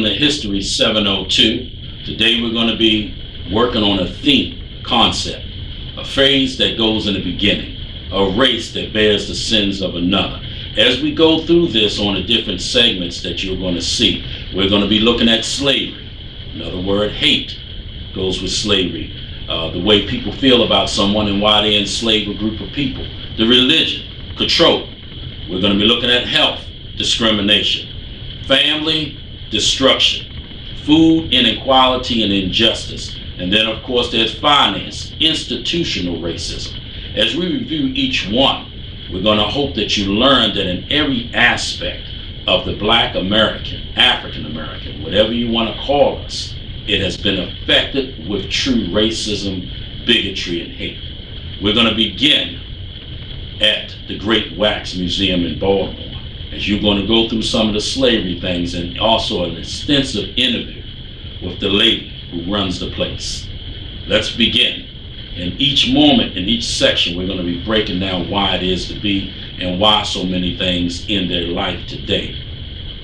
to History 702. Today we're going to be working on a theme, concept, a phrase that goes in the beginning, a race that bears the sins of another. As we go through this on the different segments that you're going to see, we're going to be looking at slavery. Another word, hate, goes with slavery. The way people feel about someone and why they enslave a group of people. The religion, control. We're going to be looking at health, discrimination. Family, destruction. Food inequality and injustice. And then of course there's finance, institutional racism. As we review each one, we're going to hope that you learn that in every aspect of the Black American, African American, whatever you want to call us, it has been affected with true racism, bigotry, and hate. We're going to begin at the Great Wax Museum in Baltimore, as you're going to go through some of the slavery things and also an extensive interview with the lady who runs the place. Let's begin. In each moment, in each section, we're going to be breaking down why it is to be and why so many things in their life today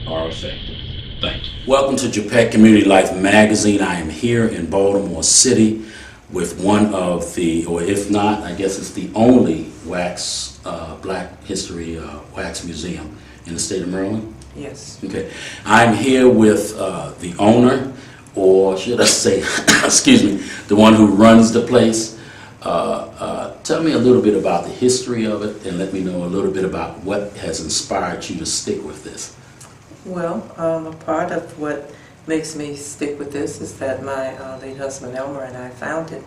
are affected. Thank you. Welcome to Japec Community Life Magazine. I am here in Baltimore City with one of the, or if not, I guess it's the only wax, Black History Wax Museum in the state of Maryland? Yes. Okay. I'm here with the owner, or should I say, excuse me, the one who runs the place. Tell me a little bit about the history of it and let me know a little bit about what has inspired you to stick with this. Well, a part of what makes me stick with this is that my late husband Elmer and I founded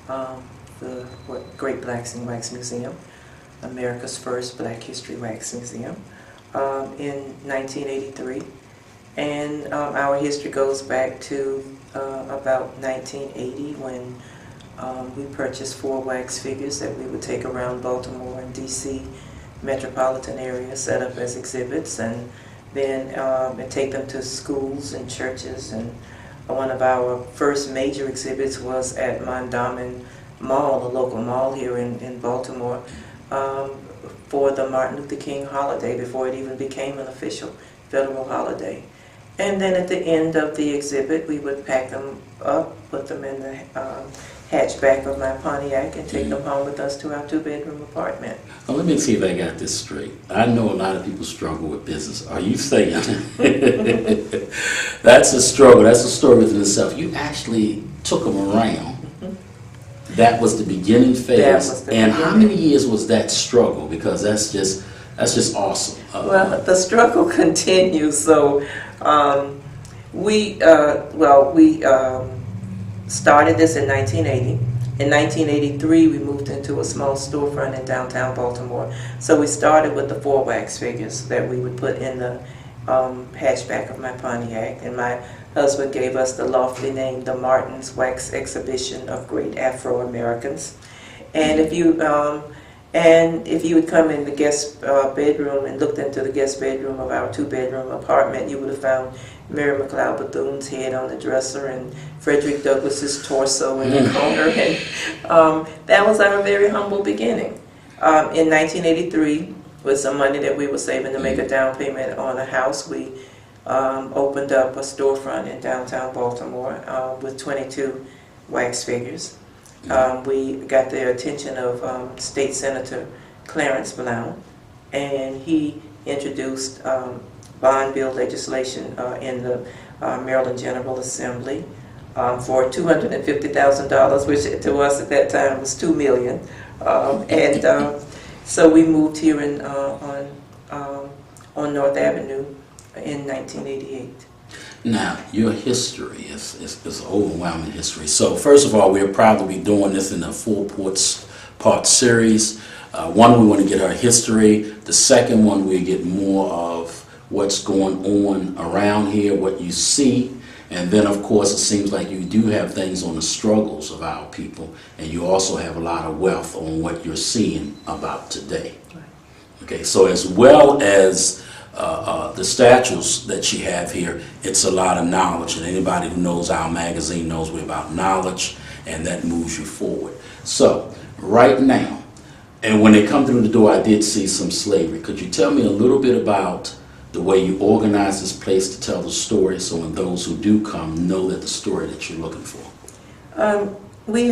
the Great Blacks in Wax Museum, America's first Black History Wax Museum, in 1983. And our history goes back to about 1980 when we purchased 4 wax figures that we would take around Baltimore and DC metropolitan area, set up as exhibits, and then and take them to schools and churches. And one of our first major exhibits was at Mondawmin Mall, a local mall here in Baltimore, for the Martin Luther King holiday before it even became an official federal holiday. And then at the end of the exhibit, we would pack them up, put them in the hatchback of my Pontiac, and take them home with us to our 2-bedroom apartment. Well, let me see if I got this straight. I know a lot of people struggle with business. Are you saying that's a struggle, that's a story within itself? You actually took them around. That was the beginning phase. And how many years was that struggle? Because that's just awesome. Well, the struggle continues. So we started this in 1980. In 1983, we moved into a small storefront in downtown Baltimore. So we started with the 4 wax figures that we would put in the hatchback of my Pontiac, and my husband gave us the lofty name, the Martin's Wax Exhibition of Great Afro-Americans. And if you would come in the guest bedroom and looked into the guest bedroom of our 2-bedroom apartment, you would have found Mary McLeod Bethune's head on the dresser and Frederick Douglass's torso in the corner. And that was our very humble beginning. In 1983, with some money that we were saving to make a down payment on a house, we opened up a storefront in downtown Baltimore with 22 wax figures. We got the attention of State Senator Clarence Blount, and he introduced bond bill legislation in the Maryland General Assembly for $250,000, which to us at that time was $2 million. So we moved here on North Avenue in 1988. Now, your history is an overwhelming history. So first of all, we're proud to be doing this in a 4-part series. One, we want to get her history. The second one, we get more of what's going on around here, what you see. And then, of course, it seems like you do have things on the struggles of our people, and you also have a lot of wealth on what you're seeing about today. Okay, so as well as the statues that you have here, it's a lot of knowledge, and anybody who knows our magazine knows we're about knowledge, and that moves you forward. So right now, and when they come through the door, I did see some slavery. Could you tell me a little bit about the way you organize this place to tell the story, so when those who do come know that the story that you're looking for? We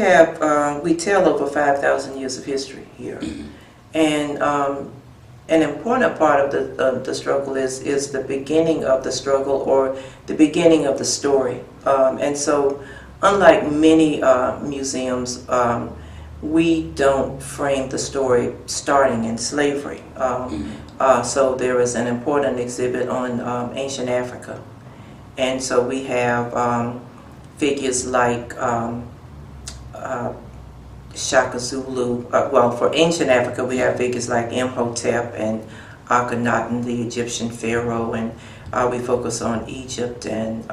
tell over 5,000 years of history here. Mm-hmm. And an important part of the struggle is the beginning of the struggle, or the beginning of the story. And so, unlike many museums, we don't frame the story starting in slavery. So there is an important exhibit on ancient Africa. And so we have figures like Shaka Zulu. Well, for ancient Africa, we have figures like Imhotep and Akhenaten, the Egyptian pharaoh, and we focus on Egypt and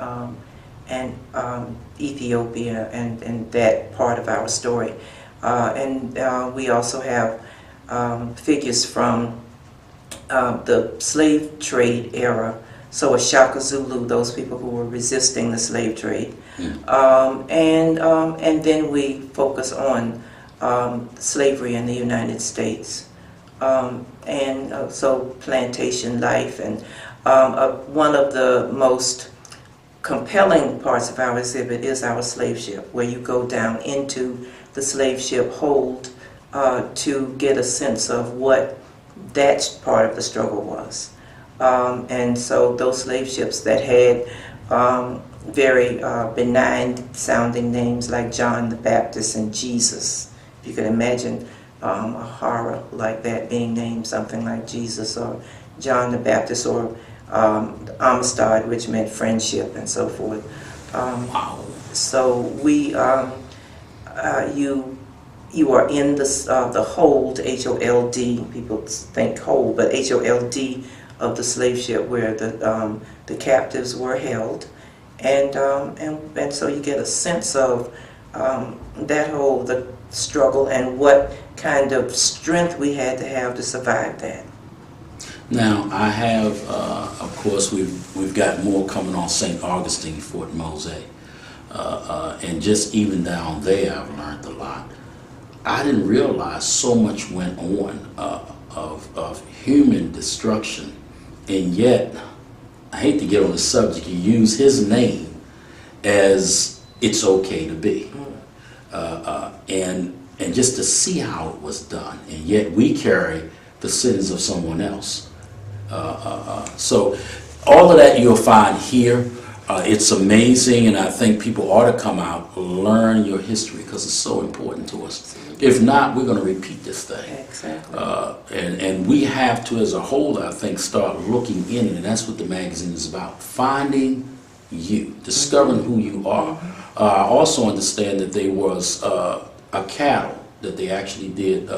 Ethiopia and that part of our story. And we also have figures from the slave trade era. So a Shaka Zulu, those people who were resisting the slave trade. And then we focus on slavery in the United States. So plantation life. And one of the most compelling parts of our exhibit is our slave ship, where you go down into the slave ship hold to get a sense of what that part of the struggle was. And so those slave ships that had very benign sounding names like John the Baptist and Jesus. If you could imagine a horror like that being named something like Jesus or John the Baptist, or Amistad, which meant friendship, and so forth. So we, you are in the hold, H-O-L-D. People think hold, but H-O-L-D of the slave ship, where the captives were held, and so you get a sense of the struggle and what kind of strength we had to have to survive that. Now, I have, of course, we've got more coming on St. Augustine, Fort Musem, and just even down there, I've learned a lot. I didn't realize so much went on of human destruction, and yet, I hate to get on the subject, you use his name as it's okay to be, and just to see how it was done, and yet we carry the sins of someone else. So all of that you'll find here. It's amazing, and I think people ought to come out, learn your history, because it's so important to us. If not, we're going to repeat this thing. Exactly. And we have to, as a whole, I think, start looking in, and that's what the magazine is about, finding you, discovering who you are. I also understand that there was a cattle that they actually did,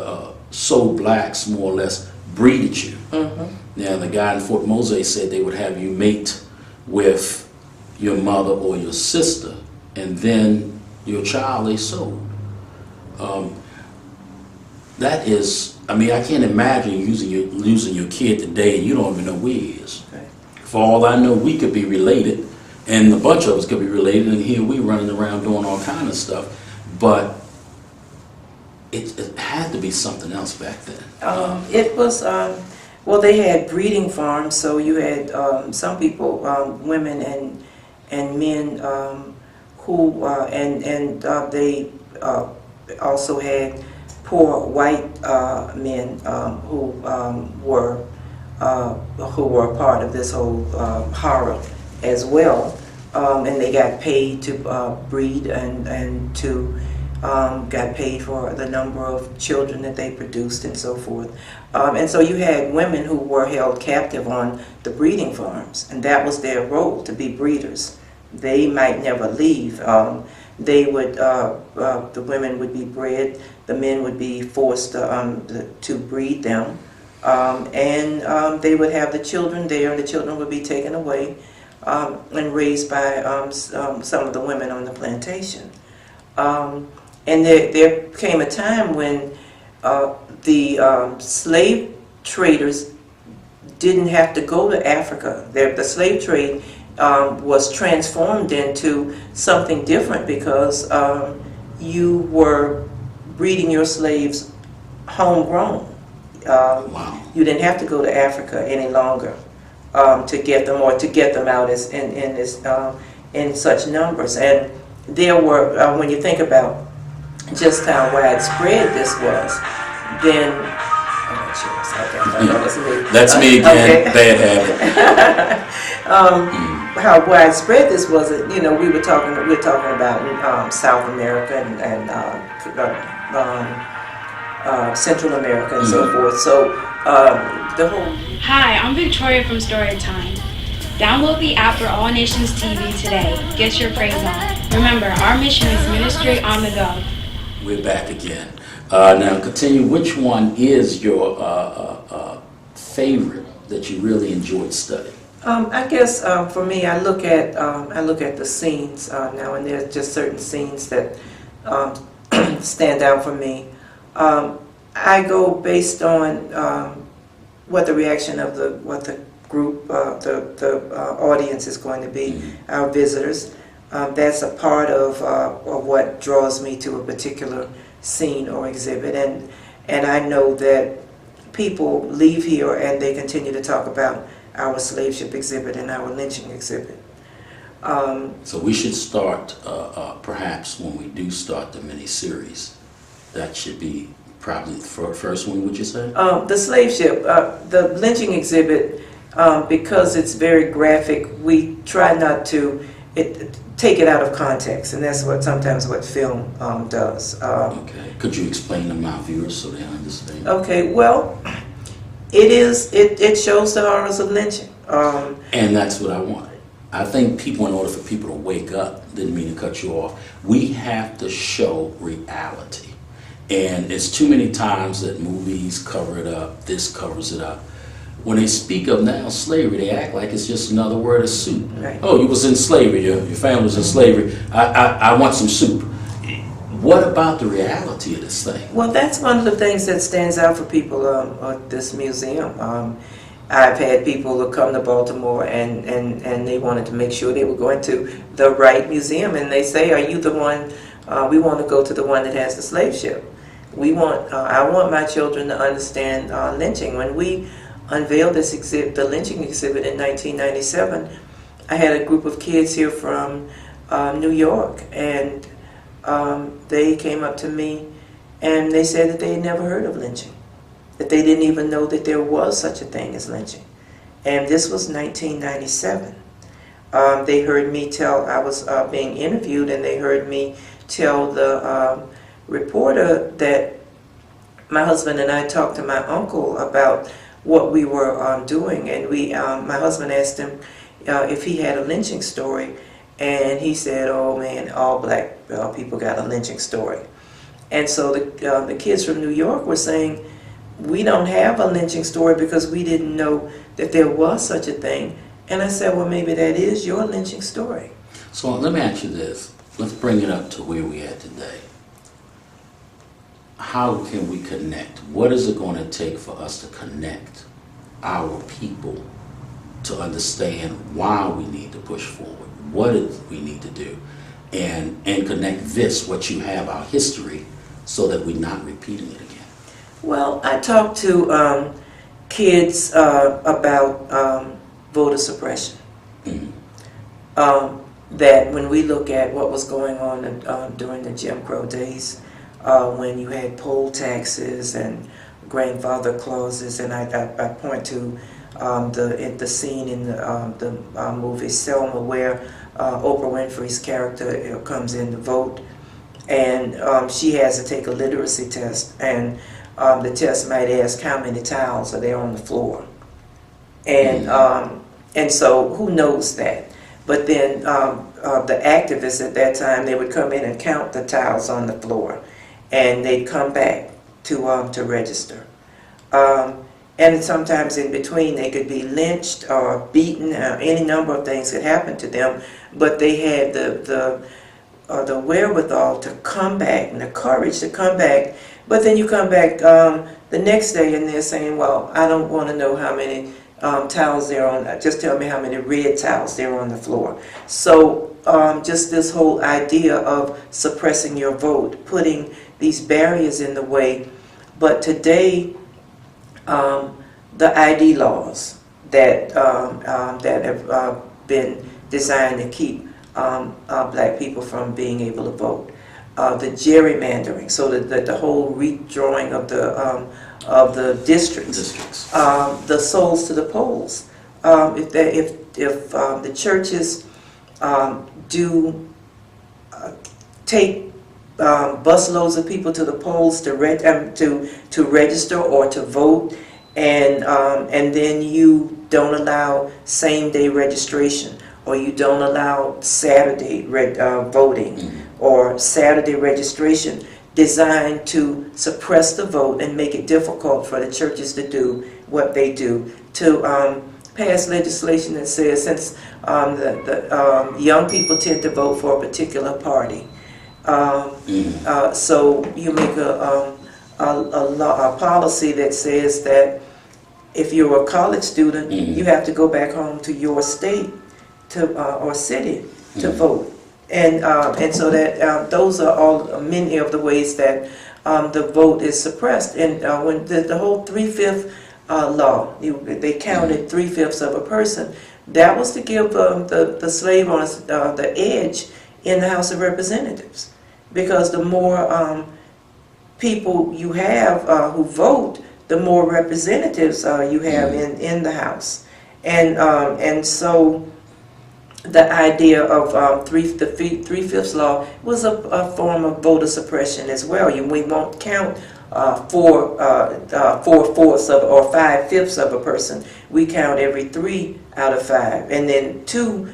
sold blacks, more or less, breeded you. Now, the guy in Fort Musem said they would have you mate with your mother or your sister, and then your child they sold. That is, I mean, I can't imagine losing your kid today and you don't even know where he is. Okay. For all I know, we could be related, and a bunch of us could be related, and here we running around doing all kind of stuff, but it had to be something else back then. It was, well, they had breeding farms, so you had some people, women and men who, they also had poor white men who were a part of this whole horror as well, and they got paid to breed and to got paid for the number of children that they produced and so forth. And so you had women who were held captive on the breeding farms, and that was their role, to be breeders. They might never leave. They would, the women would be bred, the men would be forced to breed them, and they would have the children there, and the children would be taken away and raised by some of the women on the plantation. And there came a time when the slave traders didn't have to go to Africa. The slave trade was transformed into something different because you were breeding your slaves homegrown. Wow. You didn't have to go to Africa any longer. to get them, or to get them out in such numbers. And there were, when you think about just how widespread this was, then okay, that was me. That's me again. Okay. Bad habit. How widespread this was, we're talking about South America and Central America and so forth. So the whole. Hi, I'm Victoria from Storytime. Download the app for All Nations TV today. Get your praise on. Remember, our mission is ministry on the go. We're back again. Now continue. Which one is your favorite that you really enjoyed studying? I guess for me, I look at the scenes now, and there's just certain scenes that stand out for me. I go based on what the reaction of what the group, the audience is going to be, our visitors. That's a part of what draws me to a particular scene or exhibit, and I know that people leave here and they continue to talk about our slave ship exhibit and our lynching exhibit. So we should start, perhaps when we do start the mini-series, that should be probably the first one, would you say? The slave ship, the lynching exhibit, because it's very graphic, we try not to take it out of context, and that's sometimes what film does. Okay. Could you explain to my viewers so they understand? Okay, well, it shows the horrors of lynching. And that's what I want. I think people, in order for people to wake up, didn't mean to cut you off, we have to show reality. And it's too many times that movies cover it up, this covers it up. When they speak of now slavery, they act like it's just another word of soup. Right. Oh, you was in slavery, your family was in slavery, I want some soup. What about the reality of this thing? Well, that's one of the things that stands out for people at this museum. I've had people who come to Baltimore and they wanted to make sure they were going to the right museum, and they say, are you the one, we want to go to the one that has the slave ship. I want my children to understand lynching. When we unveiled this exhibit, the lynching exhibit in 1997, I had a group of kids here from New York, and they came up to me and they said that they had never heard of lynching, that they didn't even know that there was such a thing as lynching. And this was 1997. They heard me I was being interviewed, and they heard me tell the reporter that my husband and I talked to my uncle about what we were doing, and my husband asked him if he had a lynching story, and he said, oh man, all black people got a lynching story. And so the kids from New York were saying, we don't have a lynching story because we didn't know that there was such a thing. And I said, well, maybe that is your lynching story. So let me ask you this. Let's bring it up to where we are today. How can we connect? What is it going to take for us to connect our people to understand why we need to push forward, what we need to do, and connect this, what you have, our history, so that we're not repeating it again? Well, I talked to kids about voter suppression. Mm-hmm. That when we look at what was going on during the Jim Crow days, when you had poll taxes and grandfather clauses, and I point to the scene in the movie Selma where Oprah Winfrey's character comes in to vote, and she has to take a literacy test, and the test might ask how many towels are there on the floor, and so who knows that? But then the activists at that time, they would come in and count the towels on the floor, and they'd come back to register. And sometimes in between they could be lynched or beaten, any number of things could happen to them, but they had the wherewithal to come back and the courage to come back. But then you come back the next day and they're saying, well, I don't want to know how many towels there on, just tell me how many red towels there on the floor. So just this whole idea of suppressing your vote, putting these barriers in the way. But today, the ID laws that have been designed to keep black people from being able to vote. The gerrymandering, so that the whole redrawing of the districts. The souls to the polls. If the churches do take busloads of people to the polls to register or to vote, and then you don't allow same-day registration, or you don't allow Saturday voting, or Saturday registration, designed to suppress the vote and make it difficult for the churches to do what they do, to pass legislation that says, since the young people tend to vote for a particular party, so you make a policy that says that if you're a college student, you have to go back home to your state or city to vote. And so that those are all many of the ways that the vote is suppressed. And when the whole 3/5 law, they counted 3/5 of a person, that was to give the slave owners the edge in the House of Representatives, because the more people you have who vote, the more representatives you have in the House, and so the idea of the 3/5 law was a form of voter suppression as well. We won't count 4/4 or 5/5 of a person. We count every 3 out of 5, and then 2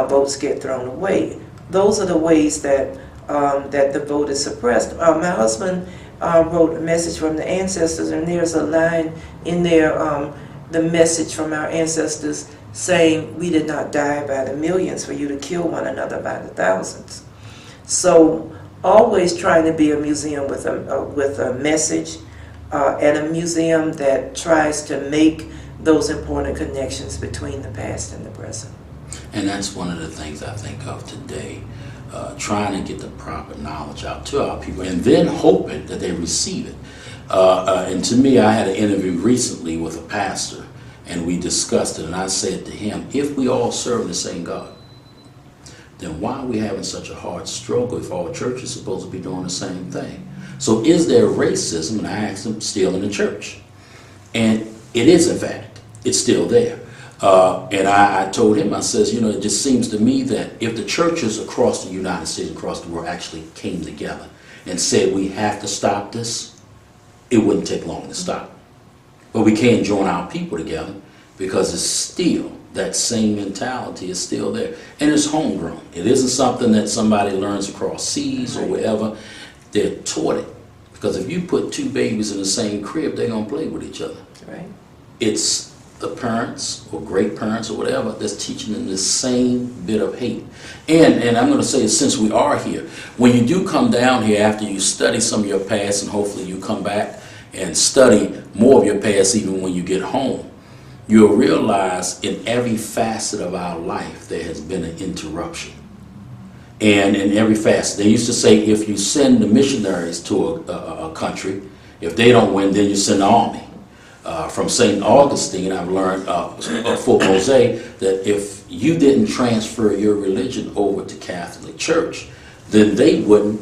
votes get thrown away. Those are the ways that that the vote is suppressed. My husband wrote a message from the ancestors, and there's a line in there, the message from our ancestors, saying, "We did not die by the millions for you to kill one another by the thousands." So always trying to be a museum with a message, and a museum that tries to make those important connections between the past and the present. And that's one of the things I think of today, trying to get the proper knowledge out to our people, and then hoping that they receive it. And to me, I had an interview recently with a pastor, and we discussed it, and I said to him, if we all serve the same God, then why are we having such a hard struggle if all churches are supposed to be doing the same thing? So is there racism? And I asked him, still in the church? And it is, in fact. It's still there. And I told him, I says, it just seems to me that if the churches across the United States, across the world, actually came together and said we have to stop this, it wouldn't take long to stop. But we can't join our people together because it's still, that same mentality is still there. And it's homegrown. It isn't something that somebody learns across seas or wherever. They're taught it. Because if you put 2 babies in the same crib, they're going to play with each other. Right. It's the parents or great parents or whatever that's teaching them the same bit of hate. And I'm going to say, since we are here, when you do come down here after you study some of your past, and hopefully you come back and study more of your past even when you get home, you'll realize in every facet of our life there has been an interruption. And in every facet, they used to say, if you send the missionaries to a country, if they don't win, then you send the army. From St. Augustine, I've learned for Musem that if you didn't transfer your religion over to Catholic Church, then they wouldn't,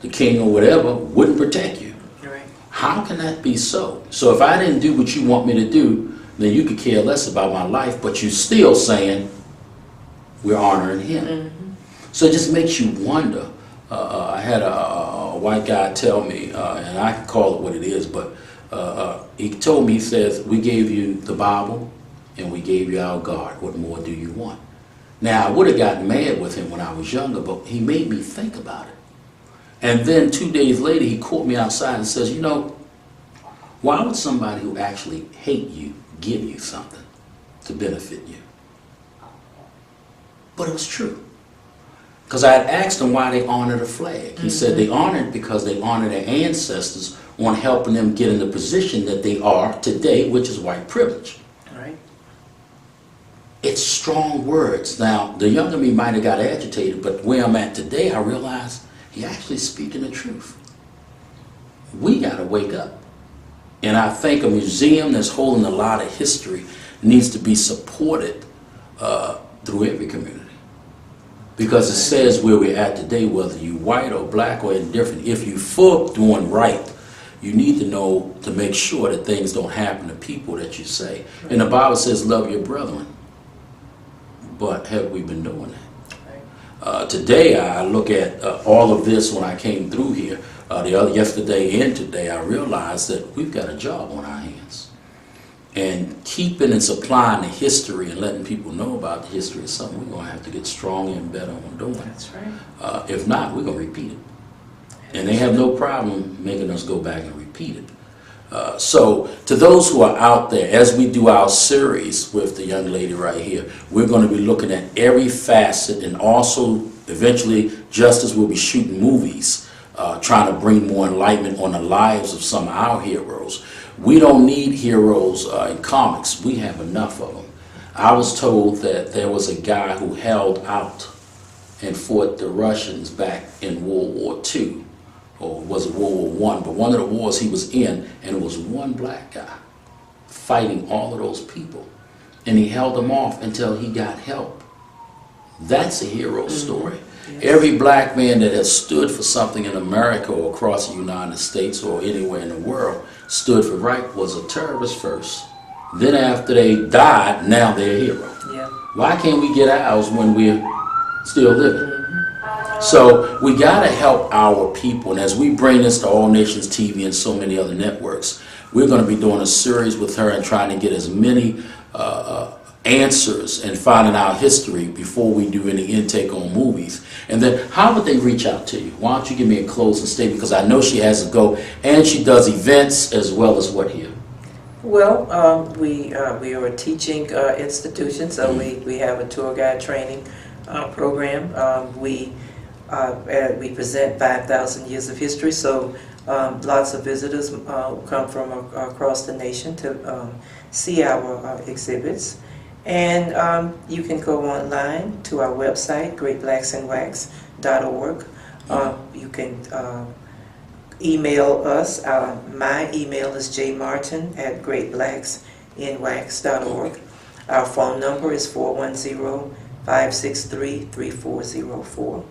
the king or whatever, wouldn't protect you. Right. How can that be so? So if I didn't do what you want me to do, then you could care less about my life, but you're still saying we're honoring him. Mm-hmm. So it just makes you wonder. I had a white guy tell me, and I can call it what it is, but he told me, he says, we gave you the Bible and we gave you our God. What more do you want? Now, I would have gotten mad with him when I was younger, but he made me think about it. And then 2 days later, he caught me outside and says, why would somebody who actually hate you give you something to benefit you? But it was true. Because I had asked him why they honored a flag. He said they honored it because they honored their ancestors on helping them get in the position that they are today, which is white privilege. Right. It's strong words. Now, the younger me might have got agitated, but where I'm at today, I realize he actually speaking the truth. We got to wake up. And I think a museum that's holding a lot of history needs to be supported through every community. Because it says where we're at today, whether you white or black or indifferent, if you for doing right, you need to know to make sure that things don't happen to people that you say. And the Bible says, love your brethren. But have we been doing that? Today, I look at all of this when I came through here. Yesterday and today, I realized that we've got a job on our hands. And keeping and supplying the history and letting people know about the history is something we're going to have to get stronger and better on doing. That's right. If not, we're going to repeat it. And they have no problem making us go back and repeat it. So to those who are out there, as we do our series with the young lady right here, we're going to be looking at every facet, and also eventually Justice will be shooting movies, trying to bring more enlightenment on the lives of some of our heroes. We don't need heroes in comics. We have enough of them. I was told that there was a guy who held out and fought the Russians back in World War II, or was it World War I? But one of the wars he was in, and it was one black guy fighting all of those people. And he held them off until he got help. That's a hero story. Yes. Every black man that has stood for something in America or across the United States or anywhere in the world stood for right was a terrorist first. Then after they died, now they're a hero. Yeah. Why can't we get ours when we're still living? So we got to help our people. And as we bring this to All Nations TV and so many other networks, we're going to be doing a series with her and trying to get as many answers and finding out history before we do any intake on movies. And then how would they reach out to you? Why don't you give me a closing statement, because I know she has to go, and she does events as well as what here? Well, we are a teaching institution, so we have a tour guide training program. We present 5,000 years of history, so lots of visitors come from across the nation to see our exhibits. And you can go online to our website, greatblacksandwax.org. You can email us. My email is jmartin@greatblacksandwax.org. Our phone number is 410-563-3404.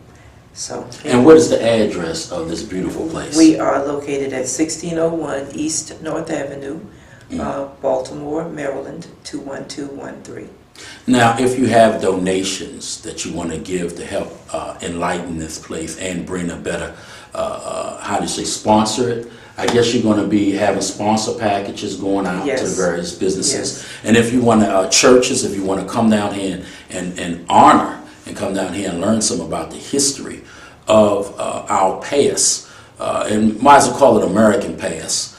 So, and what is the address of this beautiful place? We are located at 1601 East North Avenue, Baltimore, Maryland, 21213. Now, if you have donations that you want to give to help enlighten this place and bring a better, how do you say, sponsor it, I guess you're going to be having sponsor packages going out to the various businesses. Yes. And if you want to, churches, if you want to come down here and honor and come down here and learn some about the history of our past, and might as well call it American past.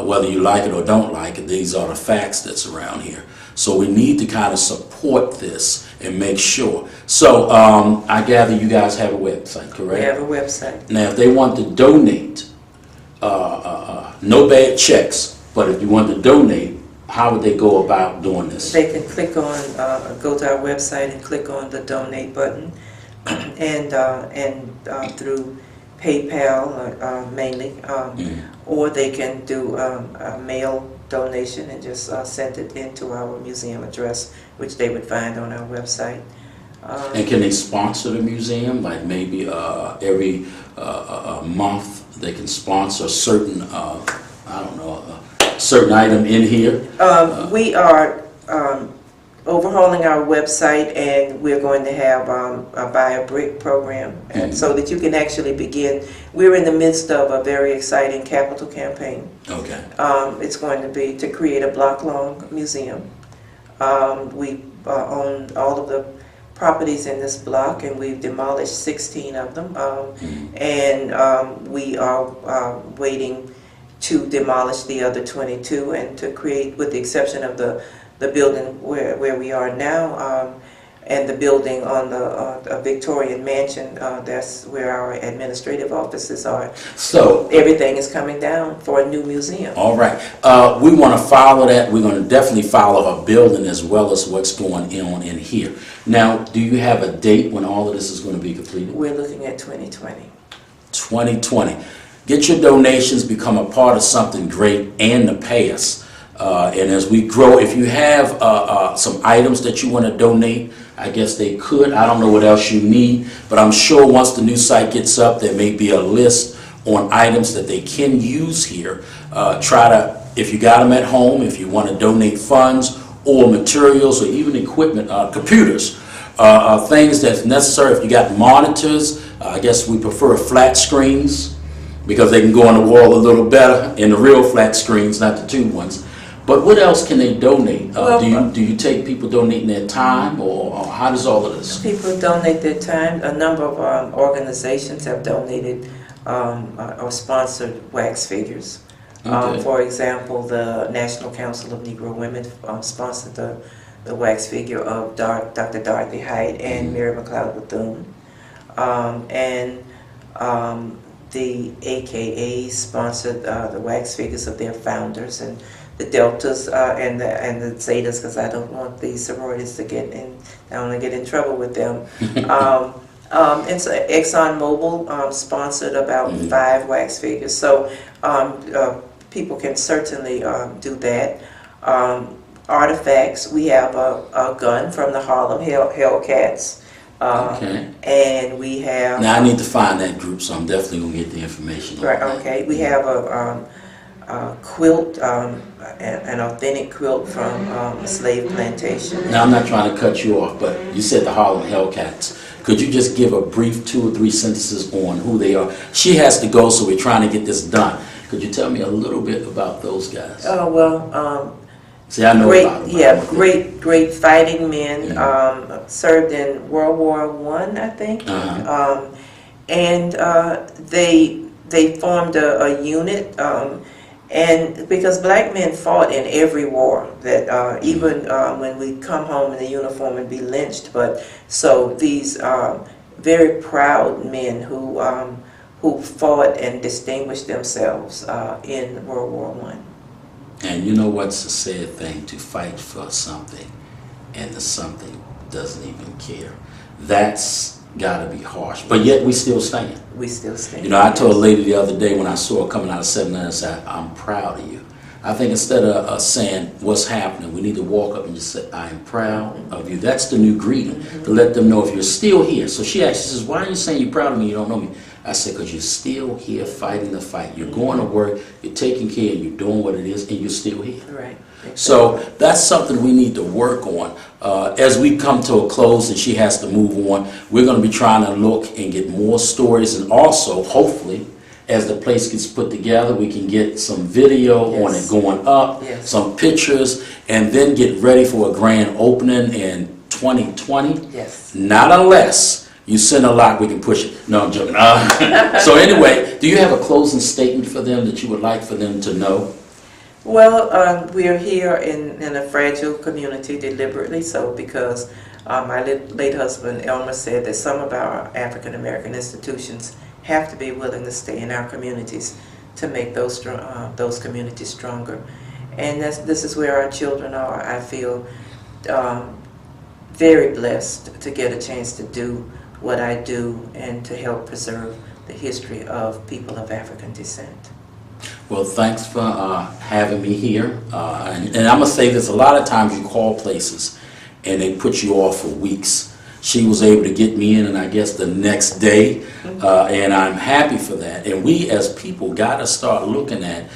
Whether you like it or don't like it, these are the facts that's around here. So we need to kind of support this and make sure. So I gather you guys have a website, correct? We have a website. Now, if they want to donate, no bad checks, but if you want to donate, how would they go about doing this? They can click on, go to our website and click on the donate button, and through PayPal mainly, or they can do a mail donation and just send it into our museum address, which they would find on our website. And can they sponsor the museum? Like maybe every month they can sponsor a certain, I don't know, a certain item in here? We are overhauling our website, and we're going to have a buy a brick program, and so that you can actually begin. We're in the midst of a very exciting capital campaign. Okay. It's going to be to create a block-long museum. We own all of the properties in this block, and we've demolished 16 of them, and we are waiting to demolish the other 22 and to create, with the exception of the building where we are now, and the building on the Victorian mansion, that's where our administrative offices are. So everything is coming down for a new museum. All right. We want to follow that. We're going to definitely follow a building as well as what's going on in here. Now, do you have a date when all of this is going to be completed? We're looking at 2020. 2020. Get your donations, become a part of something great and the past. And as we grow, if you have some items that you want to donate, I guess they could. I don't know what else you need, but I'm sure once the new site gets up, there may be a list on items that they can use here. Try to, if you got them at home, if you want to donate funds or materials or even equipment, computers, things that's necessary. If you got monitors, I guess we prefer flat screens because they can go on the wall a little better in the real flat screens, not the tube ones. But what else can they donate? Do you take people donating their time, or how does all of this? People donate their time. A number of organizations have donated or sponsored wax figures. Okay. For example, the National Council of Negro Women sponsored the wax figure of Dr. Dorothy Height and Mary McLeod Bethune. The AKA sponsored the wax figures of their founders, and the Deltas and the Zetas, because I don't want these sororities to get in. I don't want to get in trouble with them. And so ExxonMobil sponsored about 5 wax figures. So people can certainly do that. Artifacts. We have a gun from the Harlem Hellcats. Okay. And we have. Now I need to find that group, so I'm definitely gonna get the information. Right. Okay. We have a quilt, an authentic quilt from a slave plantation. Now I'm not trying to cut you off, but you said the Harlem Hellcats. Could you just give a brief 2 or 3 sentences on who they are? She has to go, so we're trying to get this done. Could you tell me a little bit about those guys? Oh well. See, I know great, about them. Yeah, great fighting men. Served in World War I think. And they formed a unit. And because black men fought in every war, that even when we come home in the uniform and be lynched, but so these very proud men who fought and distinguished themselves in World War I. And you know what's the sad thing? To fight for something, and the something doesn't even care. That's got to be harsh. But yet we still stand. We still stand. You know, I told a lady the other day when I saw her coming out of 79, I said, I'm proud of you. I think instead of saying what's happening, we need to walk up and just say, I am proud of you. That's the new greeting, to let them know if you're still here. So she actually says, why are you saying you're proud of me? You don't know me. I said, because you're still here fighting the fight. You're going to work, you're taking care, you're doing what it is, and you're still here. Right. Exactly. So that's something we need to work on. As we come to a close and she has to move on, we're going to be trying to look and get more stories, and also, hopefully, as the place gets put together, we can get some video on it going up, some pictures, and then get ready for a grand opening in 2020. Yes. Not unless you send a lot, we can push it. No, I'm joking. So anyway, do you have a closing statement for them that you would like for them to know? Well, we are here in a fragile community deliberately so, because my late husband Elmer said that some of our African American institutions have to be willing to stay in our communities to make those communities stronger. And this is where our children are. I feel very blessed to get a chance to do what I do and to help preserve the history of people of African descent. Well, thanks for having me here. And I'm going to say this, a lot of times you call places and they put you off for weeks. She was able to get me in, and I guess the next day, and I'm happy for that. And we as people got to start looking at,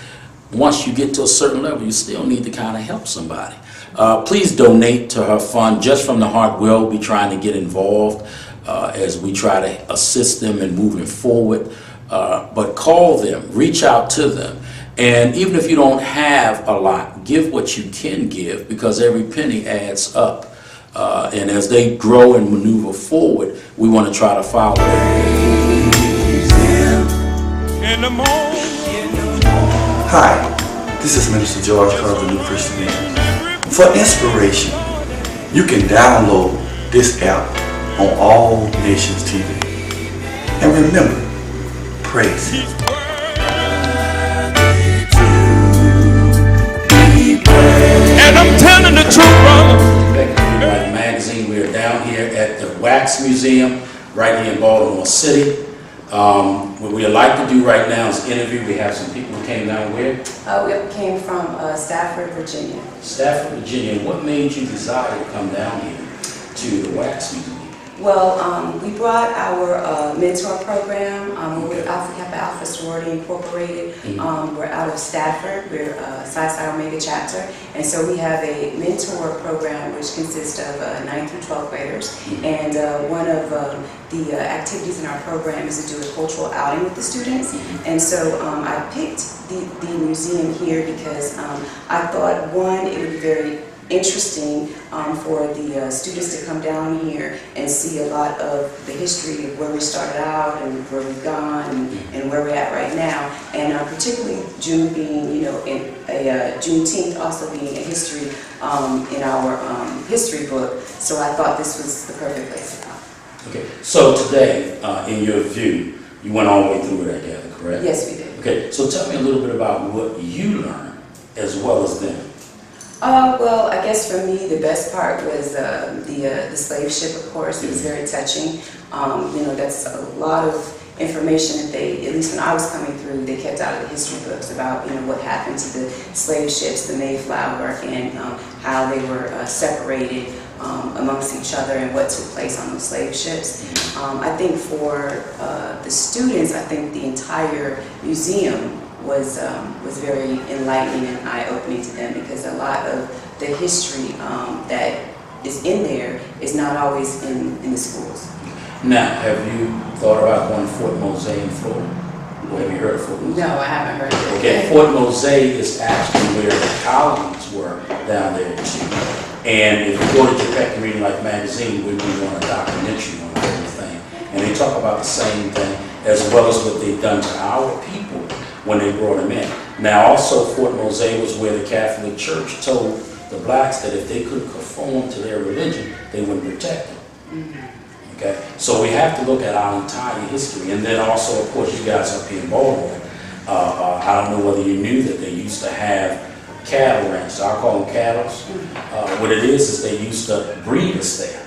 once you get to a certain level, you still need to kind of help somebody. Please donate to her fund. Just from the heart, we'll be trying to get involved as we try to assist them in moving forward. But call them, reach out to them. And even if you don't have a lot, give what you can give, because every penny adds up. And as they grow and maneuver forward, we want to try to follow them. Hi, this is Minister George of the New Christian Man. For inspiration, you can download this app on All Nations TV. And remember, praise Him. And I'm telling the truth, brother. Magazine. We're down here at the Wax Museum right here in Baltimore City. What we'd like to do right now is interview. We have some people who came down where? We came from Stafford, Virginia. Stafford, Virginia. What made you desire to come down here to the Wax Museum? Well, we brought our mentor program. We're with Alpha Kappa Alpha Sorority Incorporated. We're out of Stafford. We're Psi Psi Omega chapter. And so we have a mentor program which consists of 9th through 12th graders. And one of the activities in our program is to do a cultural outing with the students. And so I picked the museum here because I thought, one, it would be very interesting for the students to come down here and see a lot of the history of where we started out and where we've gone and where we're at right now. And particularly June being, Juneteenth also being a history in our history book. So I thought this was the perfect place to come. Okay, so today, in your view, you went all the way through it, I gather, correct? Yes, we did. Okay, so tell me a little bit about what you learned as well as them. Well, I guess for me, the best part was the slave ship, of course. It was very touching. That's a lot of information that they, at least when I was coming through, they kept out of the history books about, what happened to the slave ships, the Mayflower, and how they were separated amongst each other and what took place on those slave ships. I think for the students, I think the entire museum was very enlightening and eye-opening to them because a lot of the history that is in there is not always in the schools. Now, have you thought about going to Fort Mose in Florida? Or have you heard of Fort Mose? No, I haven't heard of it. Okay, Fort Mose is actually where the colonies were down there too. And if you go to Japec Community Life magazine, we're doing a documentary on the whole thing. And they talk about the same thing as well as what they've done to our people when they brought them in. Now also Fort Mose was where the Catholic Church told the blacks that if they couldn't conform to their religion, they wouldn't protect them. Okay, so we have to look at our entire history. And then also, of course, you guys up here in Baltimore, I don't know whether you knew that they used to have cattle ranches. I call them cattle. What it is they used to breed us there.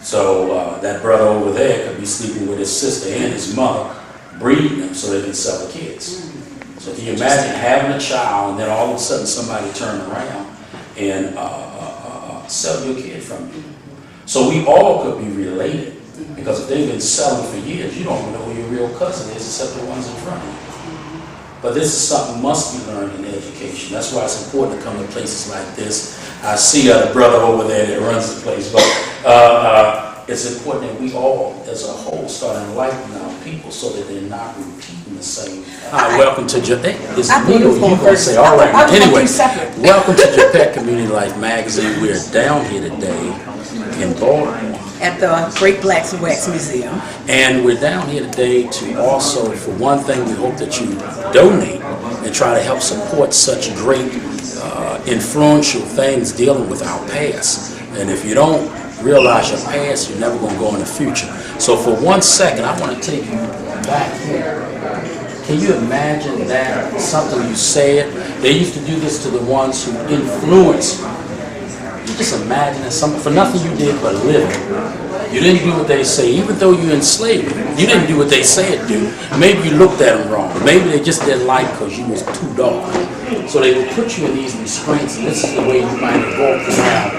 So that brother over there could be sleeping with his sister and his mother, breeding them so they can sell the kids. So can you imagine having a child and then all of a sudden somebody turn around and sell your kid from you? So we all could be related because if they've been selling for years, you don't even know who your real cousin is except the ones in front of you. But this is something must be learned in education. That's why it's important to come to places like this. I see a brother over there that runs the place, but it's important that we all, as a whole, start enlightening our people so that they're not repeating the same. Hi, welcome to Japec. It's me or you gonna say, all right. Anyway, welcome to Japec Community Life Magazine. We're down here today in Baltimore at the Great Blacks and Wax Museum. And we're down here today to also, for one thing, we hope that you donate and try to help support such great influential things dealing with our past. And if you don't realize your past, you're never going to go in the future. So for 1 second, I want to take you back here. Can you imagine that, something you said? They used to do this to the ones who influenced you. You just imagine that something, for nothing you did but live. You didn't do what they say, even though you enslaved them. You didn't do what they said do. Maybe you looked at them wrong. Maybe they just didn't like because you was too dark. So they would put you in these restraints, and this is the way you might have walked around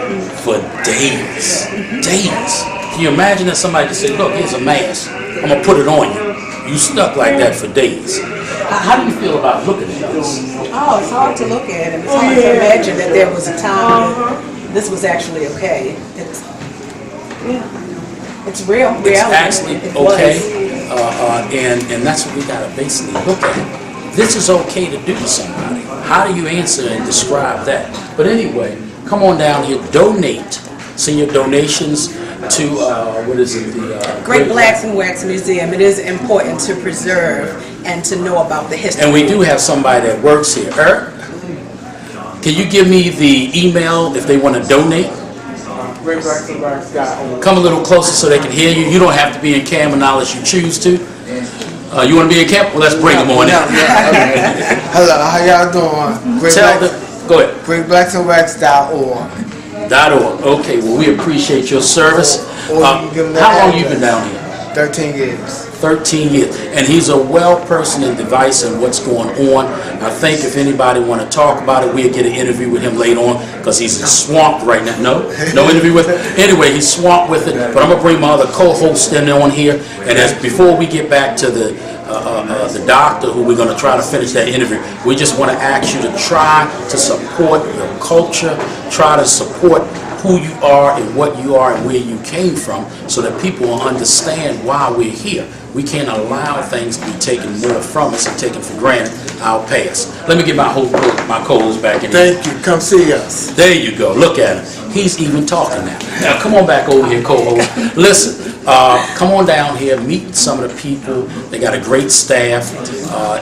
for days. Days. Can you imagine that somebody just said, look, here's a mask. I'm going to put it on you. You stuck like that for days. How do you feel about looking at this? Oh, it's hard to look at, and it's hard to imagine that there was a time that this was actually okay. It's real. Reality. It's actually okay, and that's what we got to basically look at. This is okay to do to somebody. How do you answer and describe that? But anyway, come on down here, donate. Send your donations to, what is it? The Great Blacks and Wax Museum. It is important to preserve and to know about the history. And we do have somebody that works here. Eric, can you give me the email if they want to donate? Come a little closer so they can hear you. You don't have to be in camera now unless you choose to. You want to be in camera? Well, let's bring them on in. Hello, how y'all doing? Go ahead. GreatBlacksandWax.org. .org. Okay, well, we appreciate your service. How long you been down here? 13 years. 13 years. And he's a well-personed device in what's going on. I think if anybody want to talk about it, we'll get an interview with him later on because he's swamped right now. No interview with him? Anyway, he's swamped with it. But I'm going to bring my other co-host in on here. And before we get back to the doctor who we're going to try to finish that interview, we just want to ask you to try to support your culture, try to support who you are and what you are and where you came from so that people will understand why we're here. We can't allow things to be taken more from us and taken for granted our past. Let me get my co-host back in here. Thank you. Come see us. There you go. Look at him. He's even talking now. Now come on back over here, co-host. Listen, come on down here, meet some of the people. They got a great staff.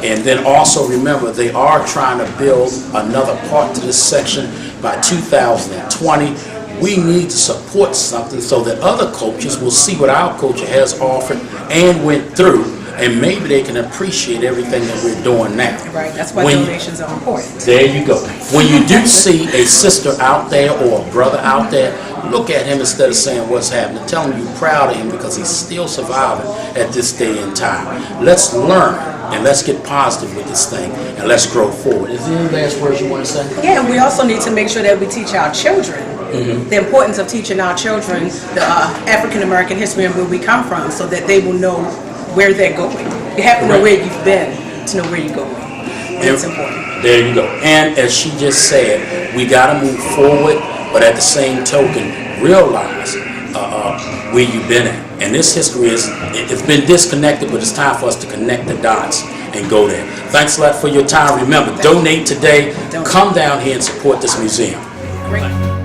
And then also remember, they are trying to build another part to this section by 2020. We need to support something so that other coaches will see what our culture has offered and went through, and maybe they can appreciate everything that we're doing now. Right, that's why donations are important. There you go. When you do see a sister out there or a brother out there, look at him instead of saying what's happening. Tell him you're proud of him because he's still surviving at this day and time. Let's learn and let's get positive with this thing and let's grow forward. Is there any last words you want to say? Yeah, and we also need to make sure that we teach our children the importance of teaching our children the African American history and where we come from so that they will know where they're going. You have to know where you've been to know where you're going. It's important. There you go. And as she just said, we got to move forward, but at the same token, realize where you've been at. And this history it's been disconnected, but it's time for us to connect the dots and go there. Thanks a lot for your time. Remember, donate today. Come down here and support this museum. Great.